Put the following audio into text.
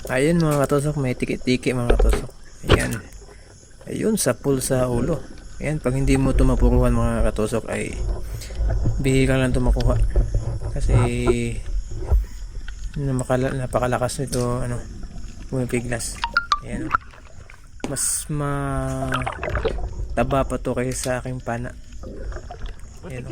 Ayun mga katusok, may tiki-tiki mga katusok. Ayan. Ayun, sa pool sa ulo. Ayan, pag hindi mo ito mapuruhan mga katusok ay bihira lang ito makuha. Kasi napakalakas nito, ano, pumipiglas. Ayan. Mas taba pa to kaysa sa aking pana. Ayan.